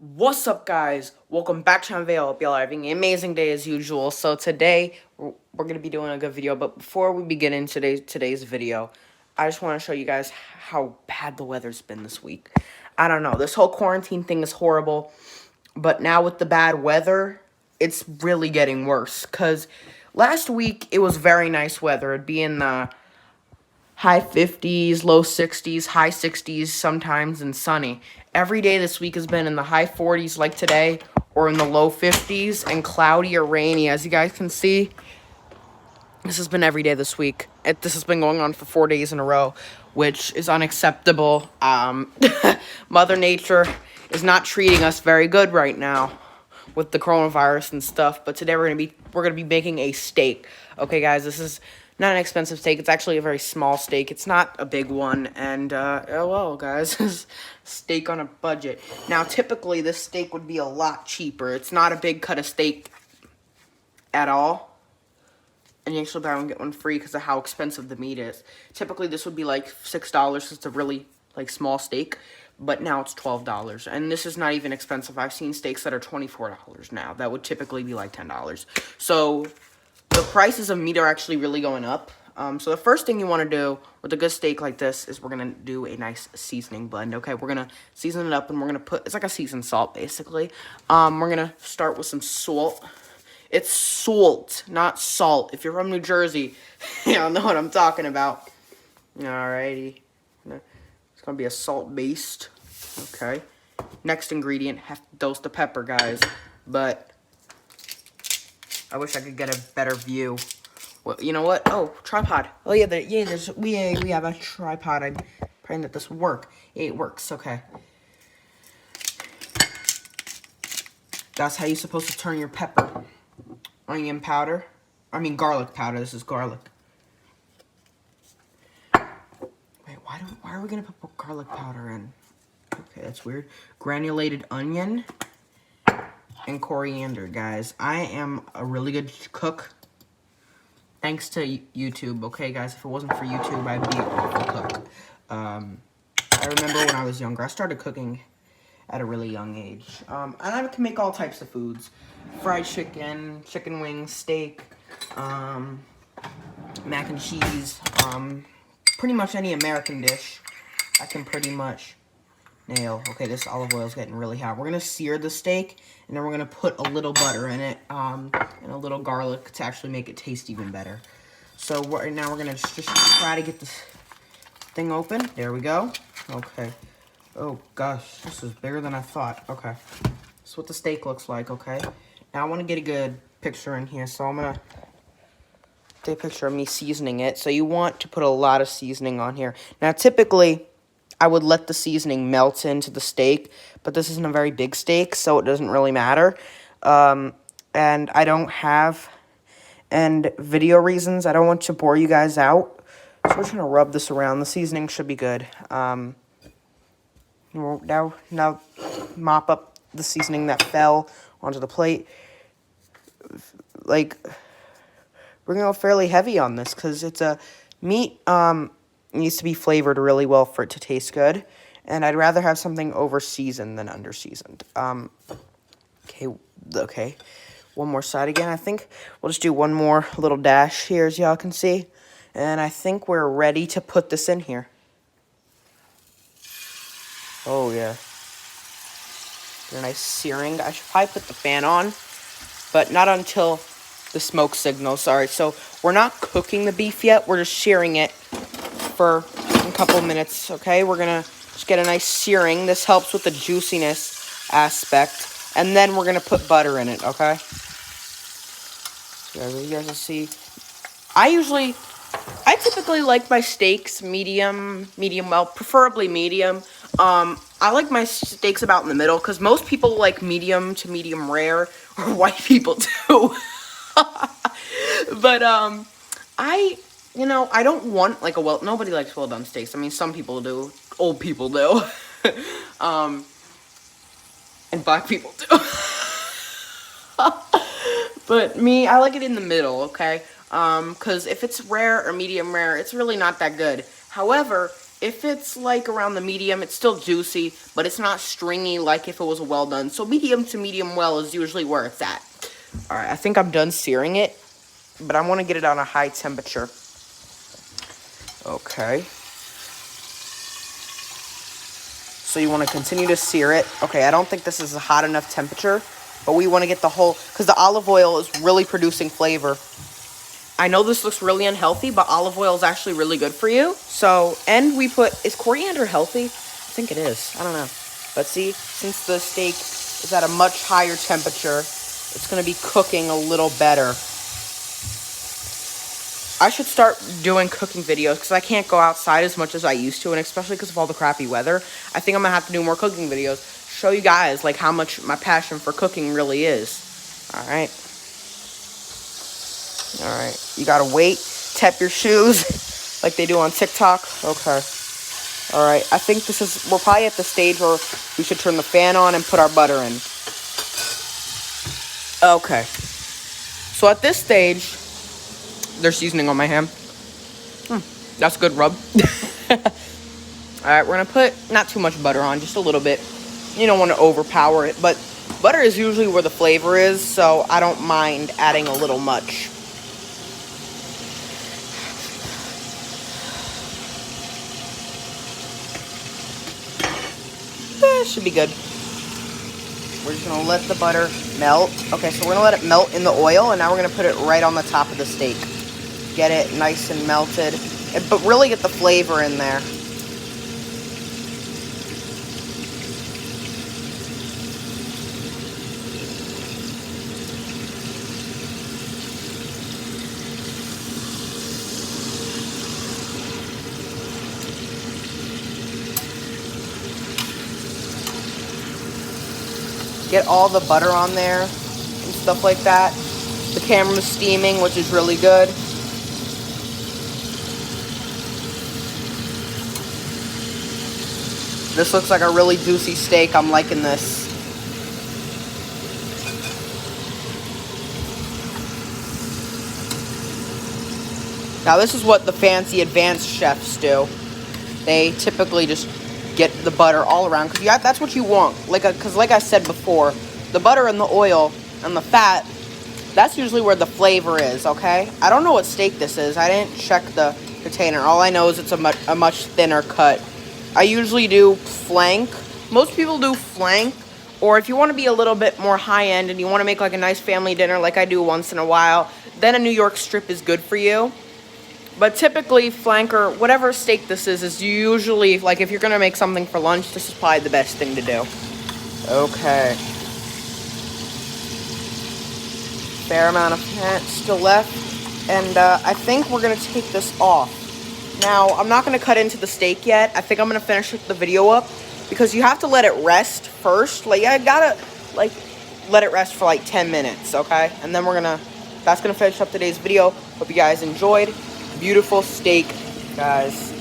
What's up, guys? Welcome back to my video. Hope y'all are having an amazing day as usual. So today we're gonna be doing a good video. But before we begin in today's video, I just want to show you guys how bad the weather's been this week. I don't know. This whole quarantine thing is horrible, but now with the bad weather, it's really getting worse. Cause last week it was very nice weather. It'd be in the high 50s, low 60s, high 60s sometimes, and sunny. Every day this week has been in the high 40s like today, or in the low 50s, and cloudy or rainy. As you guys can see, this has been every day this week. This has been going on for 4 days in a row, which is unacceptable. Mother Nature is not treating us very good right now with the coronavirus and stuff. But today we're gonna be making a steak. Okay, guys, this is not an expensive steak. It's actually a very small steak. It's not a big one. And oh well, guys, steak on a budget. Now, typically this steak would be a lot cheaper. It's not a big cut of steak at all. And you actually buy one get one free because of how expensive the meat is. Typically this would be like $6. It's a really like small steak. But now it's $12, and this is not even expensive. I've seen steaks that are $24 now. That would typically be like $10. So the prices of meat are actually really going up. So the first thing you want to do with a good steak like this is we're going to do a nice seasoning blend, okay? We're going to season it up, and we're going to put, it's like a seasoned salt, basically. We're going to start with some salt. It's salt, not salt. If you're from New Jersey, you'll know what I'm talking about. Alrighty. It's going to be a salt-based. Okay. Next ingredient, have to dose the pepper, guys. But I wish I could get a better view. Well, you know what? Oh, tripod. Oh yeah, we have a tripod. I'm praying that this will work. Yeah, it works. Okay. That's how you're supposed to turn your pepper. Onion powder. I mean garlic powder. This is garlic. Wait, why are we gonna put garlic powder in? Okay, that's weird. Granulated onion and coriander, guys. I am a really good cook. Thanks to YouTube, okay, guys? If it wasn't for YouTube, I'd be an awful cook. I remember when I was younger, I started cooking at a really young age. And I can make all types of foods. Fried chicken, chicken wings, steak, mac and cheese, pretty much any American dish I can pretty much nail. Okay, this olive oil is getting really hot. We're going to sear the steak, and then we're going to put a little butter in it, and a little garlic to actually make it taste even better. So right now we're going to just try to get this thing open. There we go. Okay. Oh, gosh, this is bigger than I thought. Okay. This is what the steak looks like, okay? Now I want to get a good picture in here, so I'm going to take a picture of me seasoning it. So you want to put a lot of seasoning on here. Now, typically, I would let the seasoning melt into the steak, but this isn't a very big steak, so it doesn't really matter. And I don't have, and video reasons, I don't want to bore you guys out, so we're just going to rub this around. The seasoning should be good. Now mop up the seasoning that fell onto the plate. Like, we're going to go fairly heavy on this, because it's a meat, needs to be flavored really well for it to taste good, and I'd rather have something over-seasoned than under-seasoned. Okay, one more side again. I think we'll just do one more little dash here, as y'all can see, and I think we're ready to put this in here. Oh, yeah. Get a nice searing. I should probably put the fan on, but not until the smoke signals. Alright, so we're not cooking the beef yet. We're just searing it for a couple minutes, okay? We're going to just get a nice searing. This helps with the juiciness aspect. And then we're going to put butter in it, okay? So you guys will see. I typically like my steaks medium well, preferably medium. I like my steaks about in the middle, because most people like medium to medium rare, or white people do. But, I don't want, like, nobody likes well-done steaks. I mean, some people do. Old people do. And black people do. But me, I like it in the middle, okay? Because if it's rare or medium rare, it's really not that good. However, If it's like around the medium, it's still juicy, but it's not stringy like if it was well done. So medium to medium well is usually where it's at. Alright, I think I'm done searing it, but I want to get it on a high temperature. Okay. So you want to continue to sear it. Okay, I don't think this is a hot enough temperature, but we want to get the whole, because the olive oil is really producing flavor. I know this looks really unhealthy, but olive oil is actually really good for you. So, and we put, is coriander healthy? I think it is. I don't know. But see, since the steak is at a much higher temperature, it's going to be cooking a little better. I should start doing cooking videos because I can't go outside as much as I used to, and especially because of all the crappy weather. I think I'm going to have to do more cooking videos, show you guys like how much my passion for cooking really is. Alright. Alright, you gotta wait, tap your shoes, like they do on TikTok. Okay. Alright, I think we're probably at the stage where we should turn the fan on and put our butter in. Okay. So at this stage, there's seasoning on my hand. That's a good rub. Alright, we're gonna put not too much butter on, just a little bit. You don't want to overpower it, but butter is usually where the flavor is, so I don't mind adding a little much. Should be good. We're just gonna let the butter melt. Okay, so we're gonna let it melt in the oil, and now we're gonna put it right on the top of the steak. Get it nice and melted, but really get the flavor in there. Get all the butter on there and stuff like that. The camera's steaming, which is really good. This looks like a really juicy steak. I'm liking this. Now this is what the fancy advanced chefs do. They typically just get the butter all around, because that's what you want. Because like I said before, the butter and the oil and the fat, that's usually where the flavor is, okay? I don't know what steak this is. I didn't check the container. All I know is it's a much thinner cut. I usually do flank. Most people do flank, or if you want to be a little bit more high-end and you want to make like a nice family dinner like I do once in a while, then a New York strip is good for you. But typically, flank or whatever steak this is usually, like if you're going to make something for lunch, this is probably the best thing to do. Okay. Fair amount of fat still left. And I think we're going to take this off. Now, I'm not going to cut into the steak yet. I think I'm going to finish the video up, because you have to let it rest first. Like, I got to, like, let it rest for like 10 minutes, okay? And then that's going to finish up today's video. Hope you guys enjoyed. Beautiful steak, guys.